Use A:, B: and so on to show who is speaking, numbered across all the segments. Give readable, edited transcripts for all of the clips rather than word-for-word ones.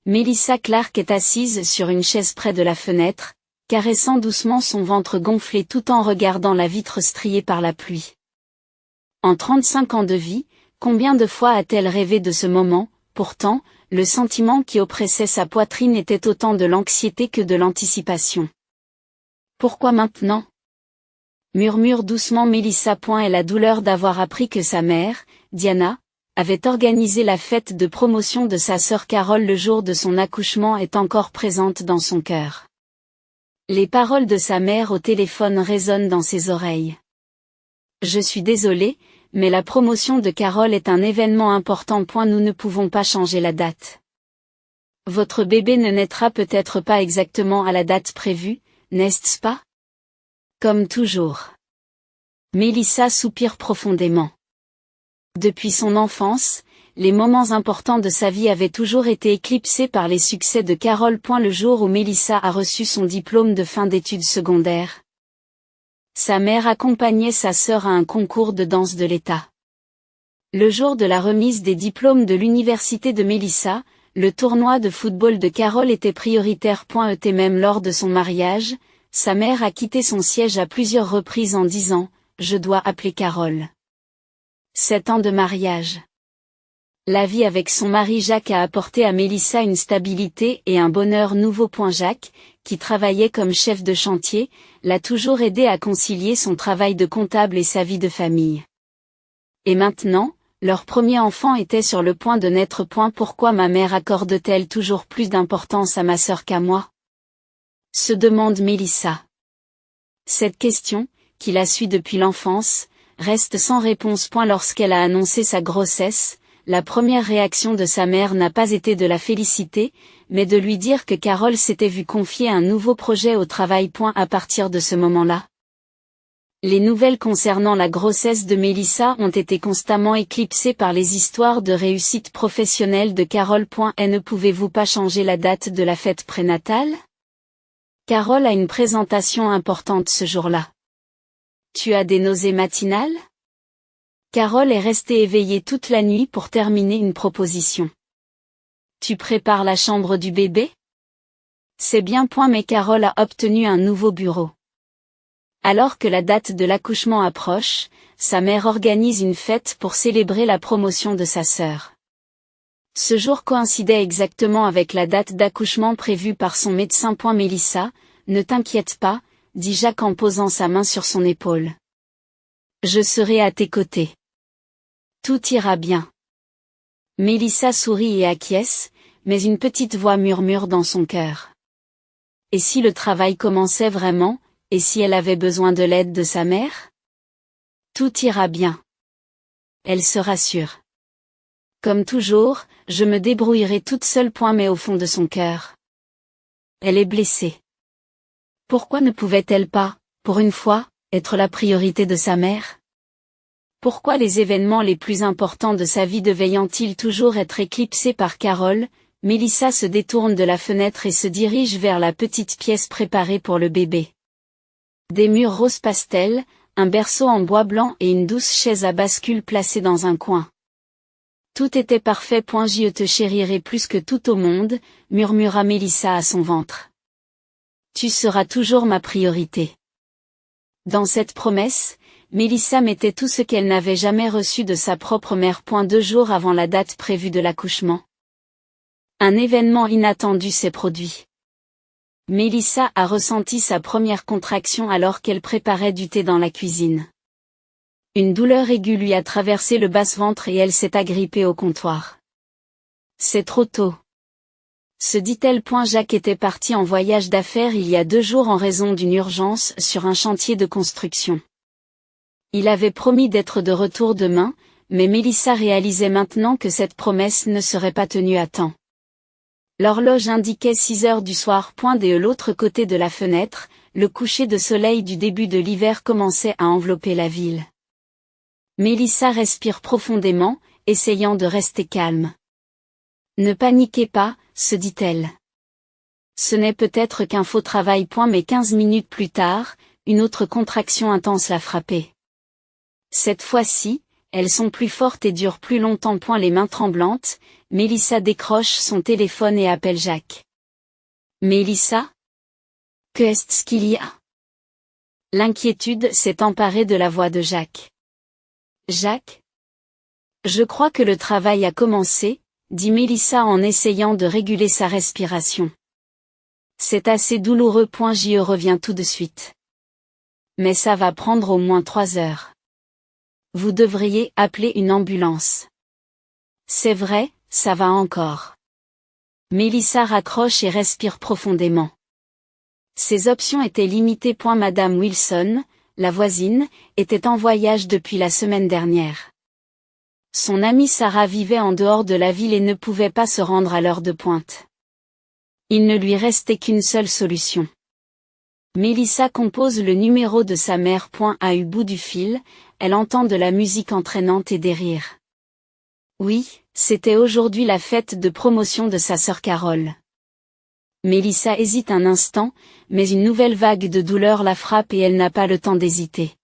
A: Melissa Clarke est assise sur une chaise près de la fenêtre, caressant doucement son ventre gonflé tout en regardant la vitre striée par la pluie. En 35 ans de vie, combien de fois a-t-elle rêvé de ce moment? Pourtant, le sentiment qui oppressait sa poitrine était autant de l'anxiété que de l'anticipation. Pourquoi maintenant? Murmure doucement Melissa. Et la douleur d'avoir appris que sa mère, Diana, avait organisé la fête de promotion de sa sœur Carole le jour de son accouchement est encore présente dans son cœur. Les paroles de sa mère au téléphone résonnent dans ses oreilles. Je suis désolée, mais la promotion de Carole est un événement important. Nous ne pouvons pas changer la date. Votre bébé ne naîtra peut-être pas exactement à la date prévue, n'est-ce pas? Comme toujours. Melissa soupire profondément. Depuis son enfance, les moments importants de sa vie avaient toujours été éclipsés par les succès de Carole. Le jour où Melissa a reçu son diplôme de fin d'études secondaires, sa mère accompagnait sa sœur à un concours de danse de l'État. Le jour de la remise des diplômes de l'université de Melissa, le tournoi de football de Carole était prioritaire. Et même lors de son mariage, sa mère a quitté son siège à plusieurs reprises en disant « Je dois appeler Carole ». 7 ans de mariage. La vie avec son mari Jacques a apporté à Melissa une stabilité et un bonheur nouveau. Jacques, qui travaillait comme chef de chantier, l'a toujours aidé à concilier son travail de comptable et sa vie de famille. Et maintenant, leur premier enfant était sur le point de naître. Pourquoi ma mère accorde-t-elle toujours plus d'importance à ma sœur qu'à moi? Se demande Melissa. Cette question, qui la suit depuis l'enfance, reste sans réponse. Lorsqu'elle a annoncé sa grossesse, la première réaction de sa mère n'a pas été de la féliciter, mais de lui dire que Carole s'était vue confier un nouveau projet au travail. À partir de ce moment-là, les nouvelles concernant la grossesse de Melissa ont été constamment éclipsées par les histoires de réussite professionnelle de Carole. Et ne pouvez-vous pas changer la date de la fête prénatale? Carole a une présentation importante ce jour-là. Tu as des nausées matinales? Carole est restée éveillée toute la nuit pour terminer une proposition. Tu prépares la chambre du bébé? C'est bien. Mais Carole a obtenu un nouveau bureau. Alors que la date de l'accouchement approche, sa mère organise une fête pour célébrer la promotion de sa sœur. Ce jour coïncidait exactement avec la date d'accouchement prévue par son médecin. Melissa, ne t'inquiète pas, dit Jacques en posant sa main sur son épaule. Je serai à tes côtés. Tout ira bien. Melissa sourit et acquiesce, mais une petite voix murmure dans son cœur. Et si le travail commençait vraiment, et si elle avait besoin de l'aide de sa mère? Tout ira bien. Elle se rassure. Comme toujours, je me débrouillerai toute seule. Mais au fond de son cœur, elle est blessée. Pourquoi ne pouvait-elle pas, pour une fois, être la priorité de sa mère? Pourquoi les événements les plus importants de sa vie devaient-ils toujours être éclipsés par Carole? Melissa se détourne de la fenêtre et se dirige vers la petite pièce préparée pour le bébé. Des murs rose pastel, un berceau en bois blanc et une douce chaise à bascule placée dans un coin. Tout était parfait. Je te chérirai plus que tout au monde, murmura Melissa à son ventre. Tu seras toujours ma priorité. Dans cette promesse, Melissa mettait tout ce qu'elle n'avait jamais reçu de sa propre mère. 2 jours avant la date prévue de l'accouchement, un événement inattendu s'est produit. Melissa a ressenti sa première contraction alors qu'elle préparait du thé dans la cuisine. Une douleur aiguë lui a traversé le basse-ventre et elle s'est agrippée au comptoir. C'est trop tôt, se dit-elle. Jacques était parti en voyage d'affaires il y a 2 jours en raison d'une urgence sur un chantier de construction. Il avait promis d'être de retour demain, mais Melissa réalisait maintenant que cette promesse ne serait pas tenue à temps. L'horloge indiquait 6 heures du soir. De l'autre côté de la fenêtre, le coucher de soleil du début de l'hiver commençait à envelopper la ville. Melissa respire profondément, essayant de rester calme. Ne paniquez pas, se dit-elle. Ce n'est peut-être qu'un faux travail. Mais 15 minutes plus tard, une autre contraction intense l'a frappée. Cette fois-ci, elles sont plus fortes et durent plus longtemps. Les mains tremblantes, Mélissa décroche son téléphone et appelle Jacques. Mélissa? Qu'est-ce qu'il y a? L'inquiétude s'est emparée de la voix de Jacques. Jacques? Je crois que le travail a commencé, dit Mélissa en essayant de réguler sa respiration. C'est assez douloureux. J'y reviens tout de suite. Mais ça va prendre au moins 3 heures. Vous devriez appeler une ambulance. C'est vrai, ça va encore. Mélissa raccroche et respire profondément. Ses options étaient limitées. Madame Wilson, la voisine, était en voyage depuis la semaine dernière. Son amie Sarah vivait en dehors de la ville et ne pouvait pas se rendre à l'heure de pointe. Il ne lui restait qu'une seule solution. Mélissa compose le numéro de sa mère. À un bout du fil, elle entend de la musique entraînante et des rires. Oui, c'était aujourd'hui la fête de promotion de sa sœur Carole. Mélissa hésite un instant, mais une nouvelle vague de douleur la frappe et elle n'a pas le temps d'hésiter.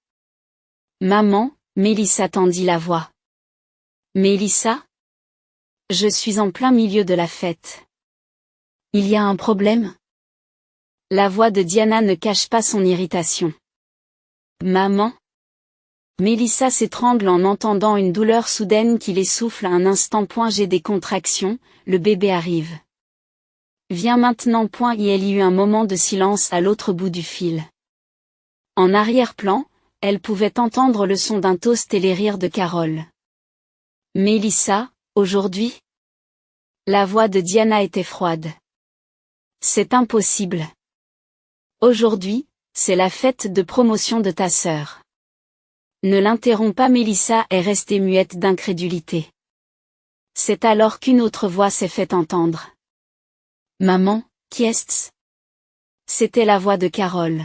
A: Maman, Mélissa tendit la voix. Mélissa? Je suis en plein milieu de la fête. Il y a un problème? La voix de Diana ne cache pas son irritation. Maman? Mélissa s'étrangle en entendant une douleur soudaine qui l'essouffle un instant. J'ai des contractions, le bébé arrive. Viens maintenant. Il y eut un moment de silence à l'autre bout du fil. En arrière-plan, elle pouvait entendre le son d'un toast et les rires de Carole. Mélissa, aujourd'hui? La voix de Diana était froide. C'est impossible. Aujourd'hui, c'est la fête de promotion de ta sœur. Ne l'interromps pas. Mélissa est restée muette d'incrédulité. C'est alors qu'une autre voix s'est fait entendre. Maman, qui est-ce? C'était la voix de Carole.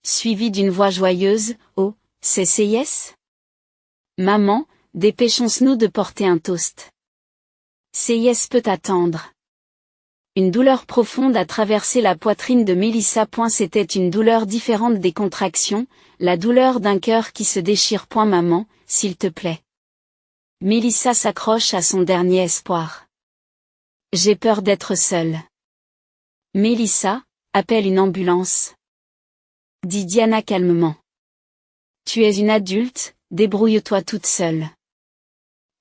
A: Suivie d'une voix joyeuse, oh, c'est CIS? Maman, dépêchons-nous de porter un toast. CIS peut attendre. Une douleur profonde a traversé la poitrine de Mélissa. C'était une douleur différente des contractions, la douleur d'un cœur qui se déchire. Maman, s'il te plaît. Mélissa s'accroche à son dernier espoir. J'ai peur d'être seule. Mélissa, appelle une ambulance. Dit Diana calmement. Tu es une adulte, débrouille-toi toute seule.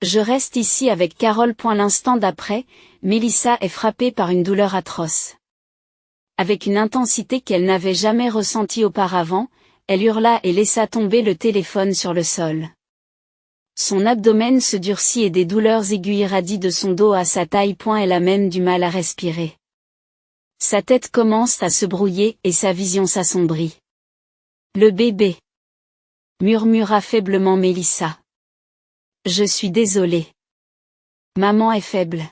A: Je reste ici avec Carole. L'instant d'après, Mélissa est frappée par une douleur atroce. Avec une intensité qu'elle n'avait jamais ressentie auparavant, elle hurla et laissa tomber le téléphone sur le sol. Son abdomen se durcit et des douleurs aiguës irradient de son dos à sa taille. Elle a même du mal à respirer. Sa tête commence à se brouiller et sa vision s'assombrit. Le bébé, murmura faiblement Mélissa. Je suis désolée. Maman est faible.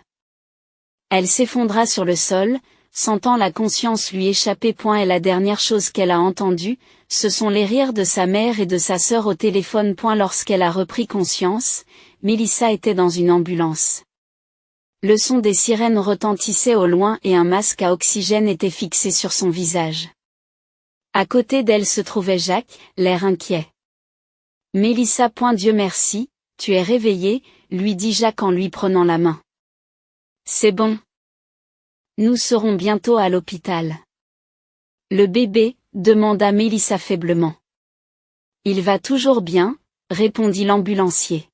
A: Elle s'effondra sur le sol, sentant la conscience lui échapper. Et la dernière chose qu'elle a entendue, ce sont les rires de sa mère et de sa sœur au téléphone. Lorsqu'elle a repris conscience, Mélissa était dans une ambulance. Le son des sirènes retentissait au loin et un masque à oxygène était fixé sur son visage. À côté d'elle se trouvait Jacques, l'air inquiet. Mélissa. Dieu merci, tu es réveillée, lui dit Jacques en lui prenant la main. C'est bon. Nous serons bientôt à l'hôpital. Le bébé, demanda Mélissa faiblement. Il va toujours bien, répondit l'ambulancier.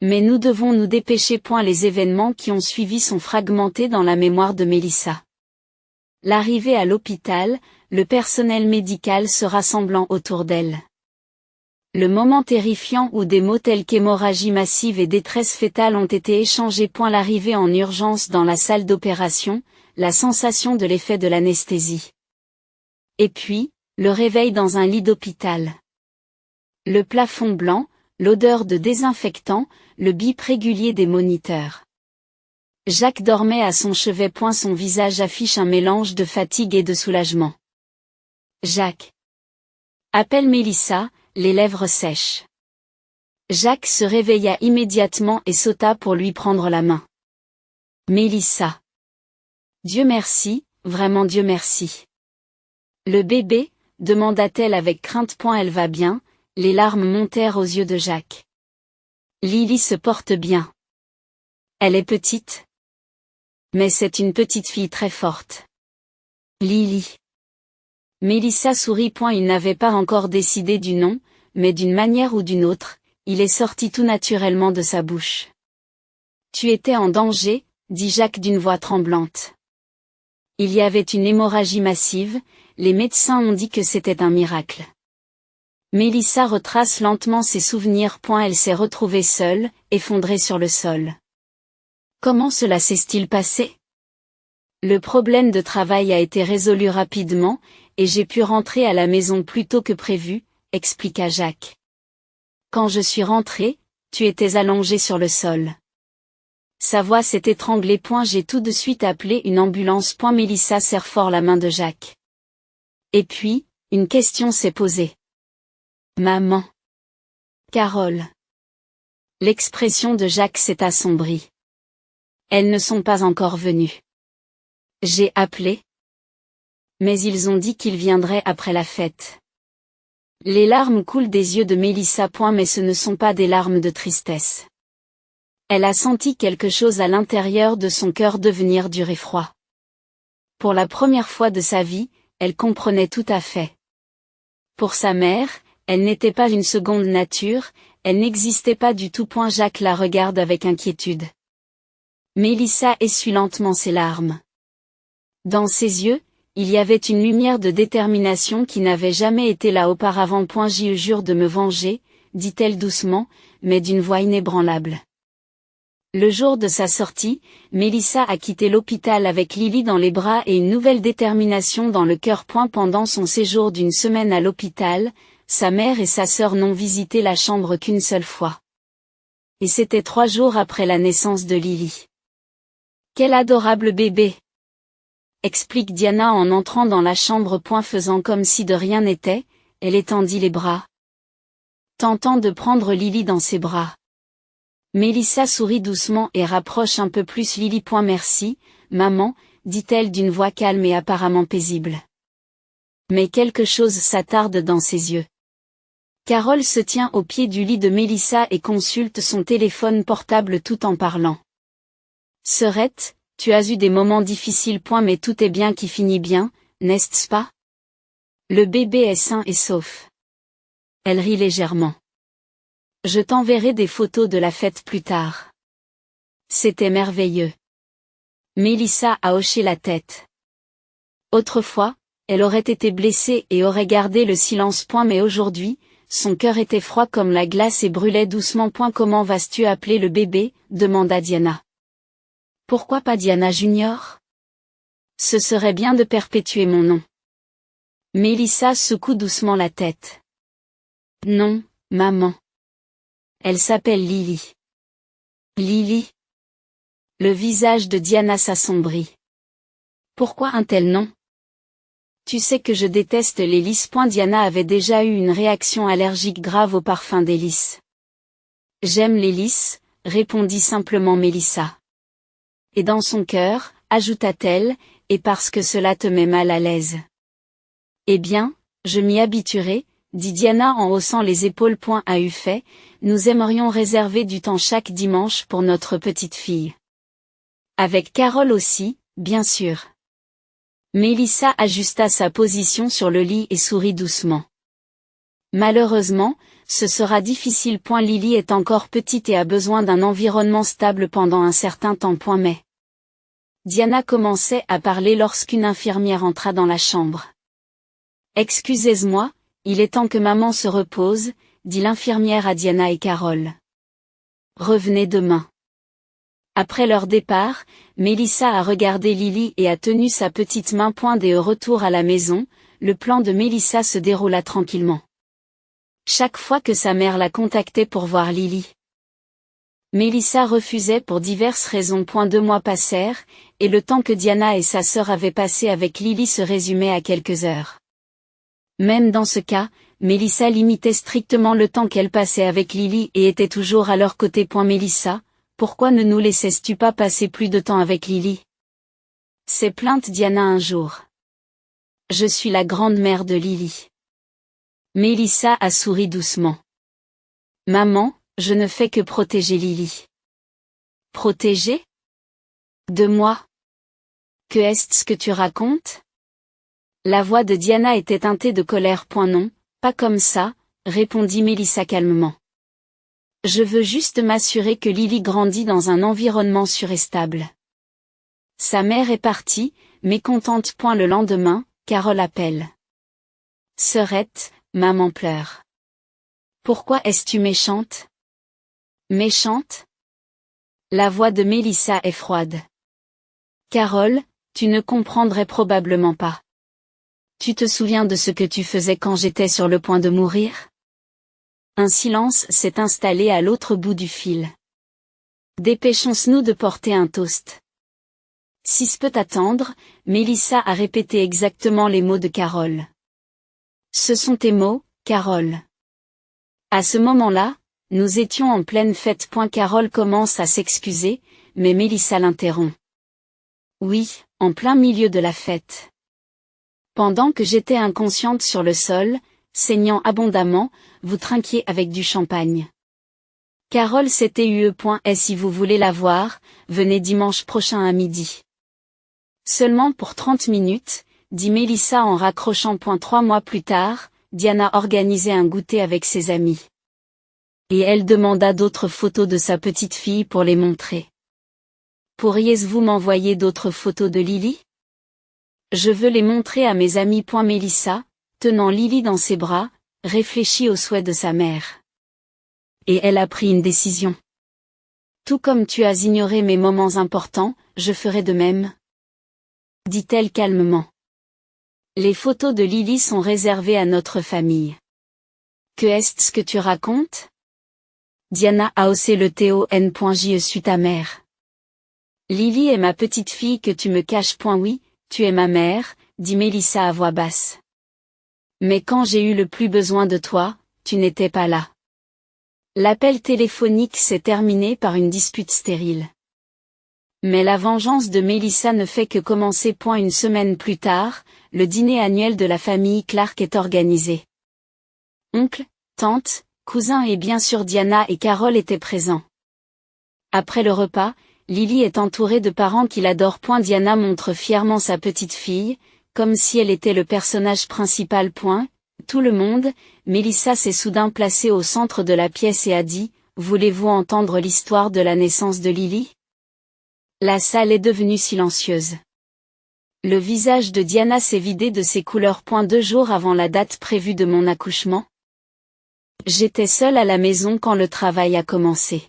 A: Mais nous devons nous dépêcher. Les événements qui ont suivi sont fragmentés dans la mémoire de Mélissa. L'arrivée à l'hôpital, le personnel médical se rassemblant autour d'elle. Le moment terrifiant où des mots tels qu'hémorragie massive et détresse fétale ont été échangés. L'arrivée en urgence dans la salle d'opération, la sensation de l'effet de l'anesthésie. Et puis, le réveil dans un lit d'hôpital. Le plafond blanc, l'odeur de désinfectant, le bip régulier des moniteurs. Jacques dormait à son chevet. Son visage affiche un mélange de fatigue et de soulagement. Jacques. Appelle Mélissa, les lèvres sèches. Jacques se réveilla immédiatement et sauta pour lui prendre la main. Mélissa. Dieu merci, vraiment Dieu merci. Le bébé, demanda-t-elle avec crainte. Elle va bien, les larmes montèrent aux yeux de Jacques. Lily se porte bien. Elle est petite. Mais c'est une petite fille très forte. Lily. Mélissa sourit. Il n'avait pas encore décidé du nom, mais d'une manière ou d'une autre, il est sorti tout naturellement de sa bouche. Tu étais en danger, dit Jacques d'une voix tremblante. Il y avait une hémorragie massive, les médecins ont dit que c'était un miracle. Mélissa retrace lentement ses souvenirs. Elle s'est retrouvée seule, effondrée sur le sol. Comment cela s'est-il passé? Le problème de travail a été résolu rapidement, et j'ai pu rentrer à la maison plus tôt que prévu, expliqua Jacques. Quand je suis rentrée, tu étais allongée sur le sol. Sa voix s'est étranglée. J'ai tout de suite appelé une ambulance. Mélissa serre fort la main de Jacques. Et puis, une question s'est posée. Maman. Carole. L'expression de Jacques s'est assombrie. Elles ne sont pas encore venues. J'ai appelé. Mais ils ont dit qu'ils viendraient après la fête. Les larmes coulent des yeux de Mélissa. Mais ce ne sont pas des larmes de tristesse. Elle a senti quelque chose à l'intérieur de son cœur devenir dur et froid. Pour la première fois de sa vie, elle comprenait tout à fait. Pour sa mère, elle n'était pas une seconde nature, elle n'existait pas du tout. Jacques la regarde avec inquiétude. Mélissa essuie lentement ses larmes. Dans ses yeux, il y avait une lumière de détermination qui n'avait jamais été là auparavant. Je jure de me venger, dit-elle doucement, mais d'une voix inébranlable. Le jour de sa sortie, Mélissa a quitté l'hôpital avec Lily dans les bras et une nouvelle détermination dans le cœur. Pendant son séjour d'une semaine à l'hôpital, sa mère et sa sœur n'ont visité la chambre qu'une seule fois. Et c'était 3 jours après la naissance de Lily. Quel adorable bébé! Explique Diana en entrant dans la chambre. Faisant comme si de rien n'était, elle étendit les bras. Tentant de prendre Lily dans ses bras. Mélissa sourit doucement et rapproche un peu plus Lily. Merci, maman, dit-elle d'une voix calme et apparemment paisible. Mais quelque chose s'attarde dans ses yeux. Carole se tient au pied du lit de Mélissa et consulte son téléphone portable tout en parlant. Sœurette, tu as eu des moments difficiles. Mais tout est bien qui finit bien, n'est-ce pas? Le bébé est sain et sauf. Elle rit légèrement. Je t'enverrai des photos de la fête plus tard. C'était merveilleux. Mélissa a hoché la tête. Autrefois, elle aurait été blessée et aurait gardé le silence. Mais aujourd'hui, son cœur était froid comme la glace et brûlait doucement. Comment vas-tu appeler le bébé? Demanda Diana. Pourquoi pas Diana Junior? Ce serait bien de perpétuer mon nom. Mélissa secoue doucement la tête. Non, maman. Elle s'appelle Lily. Lily? Le visage de Diana s'assombrit. Pourquoi un tel nom? Tu sais que je déteste les lys. Diana avait déjà eu une réaction allergique grave au parfum des lys. J'aime les lys, répondit simplement Mélissa. Et dans son cœur, ajouta-t-elle, et parce que cela te met mal à l'aise. Eh bien, je m'y habituerai, dit Diana en haussant les épaules. À eu fait, nous aimerions réserver du temps chaque dimanche pour notre petite fille. Avec Carole aussi, bien sûr. Mélissa ajusta sa position sur le lit et sourit doucement. Malheureusement, ce sera difficile. Lily est encore petite et a besoin d'un environnement stable pendant un certain temps. Mais Diana commençait à parler lorsqu'une infirmière entra dans la chambre. Excusez-moi, il est temps que maman se repose, dit l'infirmière à Diana et Carole. Revenez demain. Après leur départ, Mélissa a regardé Lily et a tenu sa petite main. Et au retour à la maison, le plan de Mélissa se déroula tranquillement. Chaque fois que sa mère la contactait pour voir Lily, Mélissa refusait pour diverses raisons. 2 mois passèrent, et le temps que Diana et sa sœur avaient passé avec Lily se résumait à quelques heures. Même dans ce cas, Mélissa limitait strictement le temps qu'elle passait avec Lily et était toujours à leur côté. Mélissa, pourquoi ne nous laissais-tu pas passer plus de temps avec Lily? S'est plainte Diana un jour. Je suis la grande-mère de Lily. Mélissa a souri doucement. Maman, Je ne fais que protéger Lily. Protéger? De moi? Que est-ce que tu racontes? La voix de Diana était teintée de colère. Non, pas comme ça, répondit Mélissa calmement. Je veux juste m'assurer que Lily grandit dans un environnement sûr et stable. Sa mère est partie, mécontente. Le lendemain, Carole appelle. Sœurette, maman pleure. Pourquoi es-tu méchante? Méchante? La voix de Mélissa est froide. Carole, tu ne comprendrais probablement pas. Tu te souviens de ce que tu faisais quand j'étais sur le point de mourir? Un silence s'est installé à l'autre bout du fil. Dépêchons-nous de porter un toast. Si ce peut attendre, Mélissa a répété exactement les mots de Carole. Ce sont tes mots, Carole. À ce moment-là, nous étions en pleine fête. Carole commence à s'excuser, mais Mélissa l'interrompt. Oui, en plein milieu de la fête. Pendant que j'étais inconsciente sur le sol, saignant abondamment, vous trinquiez avec du champagne. Carole s'était ue. Et si vous voulez la voir, venez dimanche prochain à midi. Seulement pour 30 minutes, dit Mélissa en raccrochant. 3 mois plus tard, Diana organisait un goûter avec ses amis. Et elle demanda d'autres photos de sa petite fille pour les montrer. Pourriez-vous m'envoyer d'autres photos de Lily? Je veux les montrer à mes amis. Mélissa, tenant Lily dans ses bras, réfléchit au souhait de sa mère. Et elle a pris une décision. Tout comme tu as ignoré mes moments importants, je ferai de même. Dit-elle calmement. Les photos de Lily sont réservées à notre famille. Que est-ce que tu racontes? Diana a haussé le je suis ta mère. Lily est ma petite fille que tu me caches. Oui, tu es ma mère, dit Mélissa à voix basse. Mais quand j'ai eu le plus besoin de toi, tu n'étais pas là. L'appel téléphonique s'est terminé par une dispute stérile. Mais la vengeance de Mélissa ne fait que commencer. Une semaine plus tard, le dîner annuel de la famille Clark est organisé. Oncle, tante, cousin et bien sûr Diana et Carole étaient présents. Après le repas, Lily est entourée de parents qui l'adorent. Diana montre fièrement sa petite fille, comme si elle était le personnage principal. Tout le monde, Mélissa s'est soudain placée au centre de la pièce et a dit, voulez-vous entendre l'histoire de la naissance de Lily? La salle est devenue silencieuse. Le visage de Diana s'est vidé de ses couleurs. 2 jours avant la date prévue de mon accouchement. J'étais seule à la maison quand le travail a commencé.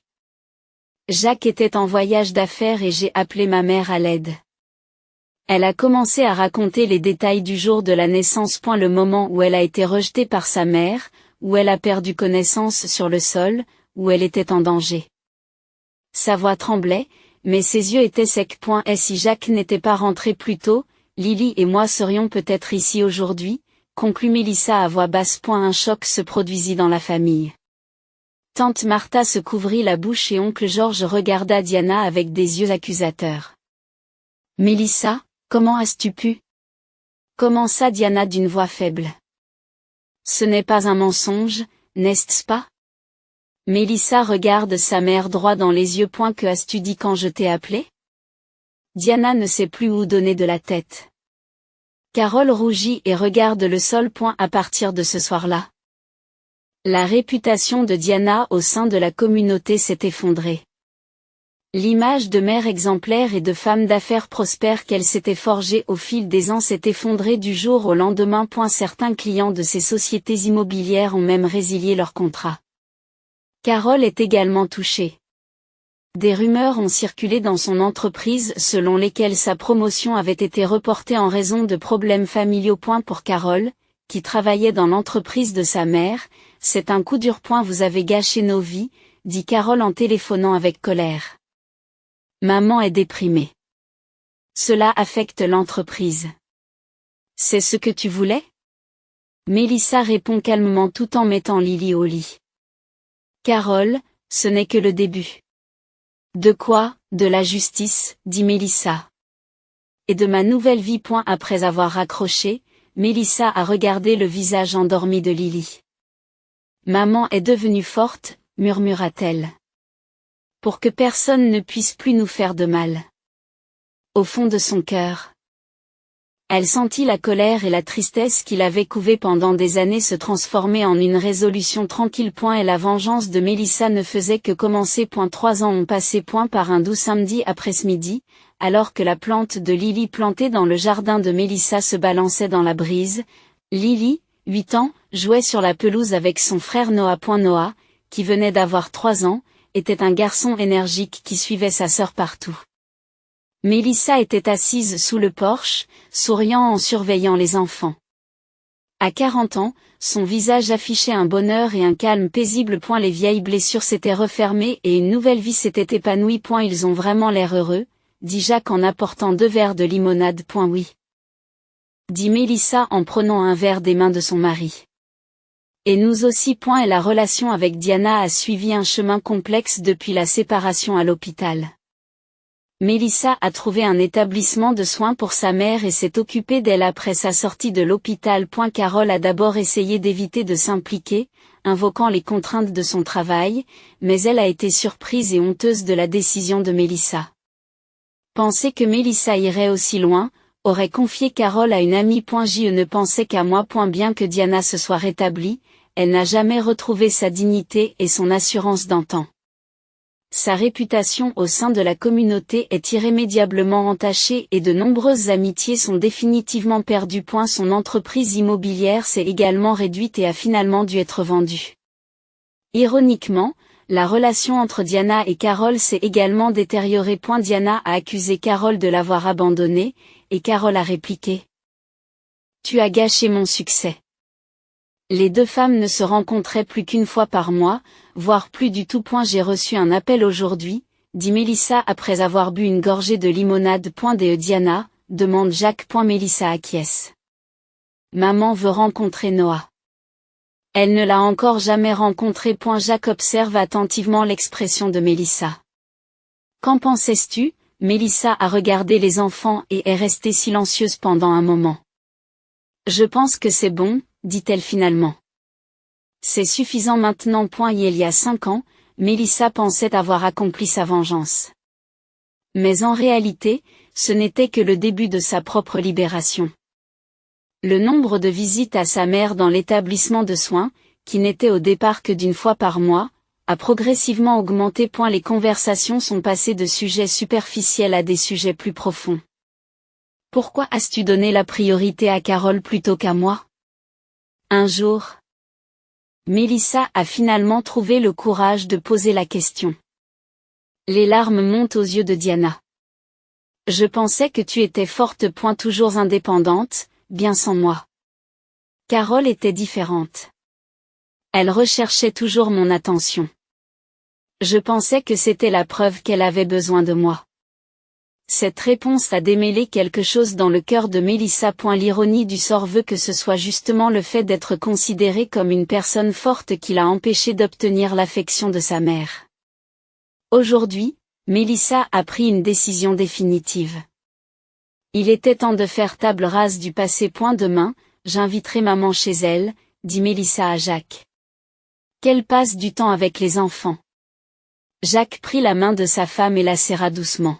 A: Jacques était en voyage d'affaires et j'ai appelé ma mère à l'aide. Elle a commencé à raconter les détails du jour de la naissance. Le moment où elle a été rejetée par sa mère, où elle a perdu connaissance sur le sol, où elle était en danger. Sa voix tremblait, mais ses yeux étaient secs. Et si Jacques n'était pas rentré plus tôt, Lily et moi serions peut-être ici aujourd'hui, conclut Mélissa à voix basse. Un choc se produisit dans la famille. Tante Martha se couvrit la bouche et oncle George regarda Diana avec des yeux accusateurs. Mélissa, comment as-tu pu? Commença Diana d'une voix faible. Ce n'est pas un mensonge, n'est-ce pas? Mélissa regarde sa mère droit dans les yeux. Que as-tu dit quand je t'ai appelé? Diana ne sait plus où donner de la tête. Carole rougit et regarde le sol. À partir de ce soir-là, la réputation de Diana au sein de la communauté s'est effondrée. L'image de mère exemplaire et de femme d'affaires prospère qu'elle s'était forgée au fil des ans s'est effondrée du jour au lendemain. Certains clients de ces sociétés immobilières ont même résilié leur contrat. Carole est également touchée. Des rumeurs ont circulé dans son entreprise selon lesquelles sa promotion avait été reportée en raison de problèmes familiaux. Pour Carole, qui travaillait dans l'entreprise de sa mère, c'est un coup dur. Vous avez gâché nos vies, dit Carole en téléphonant avec colère. Maman est déprimée. Cela affecte l'entreprise. C'est ce que tu voulais? Mélissa répond calmement tout en mettant Lily au lit. Carole, ce n'est que le début. De quoi? De la justice, dit Mélissa. Et de ma nouvelle vie. Après avoir raccroché, Mélissa a regardé le visage endormi de Lily. Maman est devenue forte, murmura-t-elle. Pour que personne ne puisse plus nous faire de mal. Au fond de son cœur. Elle sentit la colère et la tristesse qui l'avaient couvée pendant des années se transformer en une résolution tranquille. Et la vengeance de Mélissa ne faisait que commencer. 3 ans ont passé. Par un doux samedi après-midi, alors que la plante de Lily plantée dans le jardin de Mélissa se balançait dans la brise, Lily, 8 ans, jouait sur la pelouse avec son frère Noah. Noah, qui venait d'avoir 3 ans, était un garçon énergique qui suivait sa sœur partout. Mélissa était assise sous le porche, souriant en surveillant les enfants. À 40 ans, son visage affichait un bonheur et un calme paisible. Les vieilles blessures s'étaient refermées et une nouvelle vie s'était épanouie. Ils ont vraiment l'air heureux, dit Jacques en apportant 2 verres de limonade. Oui, dit Mélissa en prenant un verre des mains de son mari. Et nous aussi. Et la relation avec Diana a suivi un chemin complexe depuis la séparation à l'hôpital. Mélissa a trouvé un établissement de soins pour sa mère et s'est occupée d'elle après sa sortie de l'hôpital. Carole a d'abord essayé d'éviter de s'impliquer, invoquant les contraintes de son travail, mais elle a été surprise et honteuse de la décision de Mélissa. Penser que Mélissa irait aussi loin, aurait confié Carole à une amie. Je ne pensais qu'à moi. Bien que Diana se soit rétablie, elle n'a jamais retrouvé sa dignité et son assurance d'antan. Sa réputation au sein de la communauté est irrémédiablement entachée et de nombreuses amitiés sont définitivement perdues. Son entreprise immobilière s'est également réduite et a finalement dû être vendue. Ironiquement, la relation entre Diana et Carole s'est également détériorée. Diana a accusé Carole de l'avoir abandonnée, et Carole a répliqué. Tu as gâché mon succès. Les 2 femmes ne se rencontraient plus qu'une fois par mois, voire plus du tout. J'ai reçu un appel aujourd'hui, dit Mélissa après avoir bu une gorgée de limonade. Diana, demande Jacques. Mélissa acquiesce. Maman veut rencontrer Noah. Elle ne l'a encore jamais rencontré. Jacques observe attentivement l'expression de Mélissa. Qu'en pensais-tu? Mélissa a regardé les enfants et est restée silencieuse pendant un moment. Je pense que c'est bon, dit-elle finalement. C'est suffisant maintenant. Il y a 5 ans, Mélissa pensait avoir accompli sa vengeance. Mais en réalité, ce n'était que le début de sa propre libération. Le nombre de visites à sa mère dans l'établissement de soins, qui n'était au départ que d'1 fois par mois, a progressivement augmenté. Les conversations sont passées de sujets superficiels à des sujets plus profonds. Pourquoi as-tu donné la priorité à Carole plutôt qu'à moi? Un jour, Mélissa a finalement trouvé le courage de poser la question. Les larmes montent aux yeux de Diana. Je pensais que tu étais forte. Toujours indépendante, bien sans moi. Carole était différente. Elle recherchait toujours mon attention. Je pensais que c'était la preuve qu'elle avait besoin de moi. Cette réponse a démêlé quelque chose dans le cœur de Mélissa. L'ironie du sort veut que ce soit justement le fait d'être considérée comme une personne forte qui l'a empêchée d'obtenir l'affection de sa mère. Aujourd'hui, Mélissa a pris une décision définitive. Il était temps de faire table rase du passé. Demain, j'inviterai maman chez elle, dit Mélissa à Jacques. Qu'elle passe du temps avec les enfants. Jacques prit la main de sa femme et la serra doucement.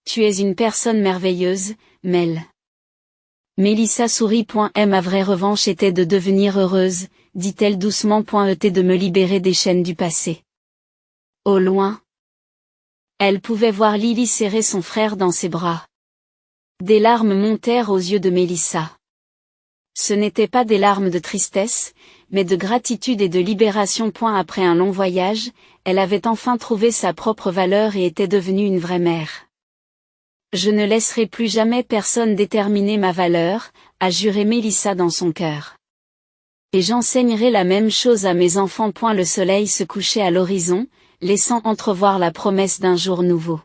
A: Tu es une personne merveilleuse, Mel. Mélissa sourit. Ma vraie revanche était de devenir heureuse, dit-elle doucement. Était de me libérer des chaînes du passé. Au loin, elle pouvait voir Lily serrer son frère dans ses bras. Des larmes montèrent aux yeux de Mélissa. Ce n'étaient pas des larmes de tristesse, mais de gratitude et de libération. Après un long voyage, elle avait enfin trouvé sa propre valeur et était devenue une vraie mère. Je ne laisserai plus jamais personne déterminer ma valeur, a juré Mélissa dans son cœur. Et j'enseignerai la même chose à mes enfants. Le soleil se couchait à l'horizon, laissant entrevoir la promesse d'un jour nouveau.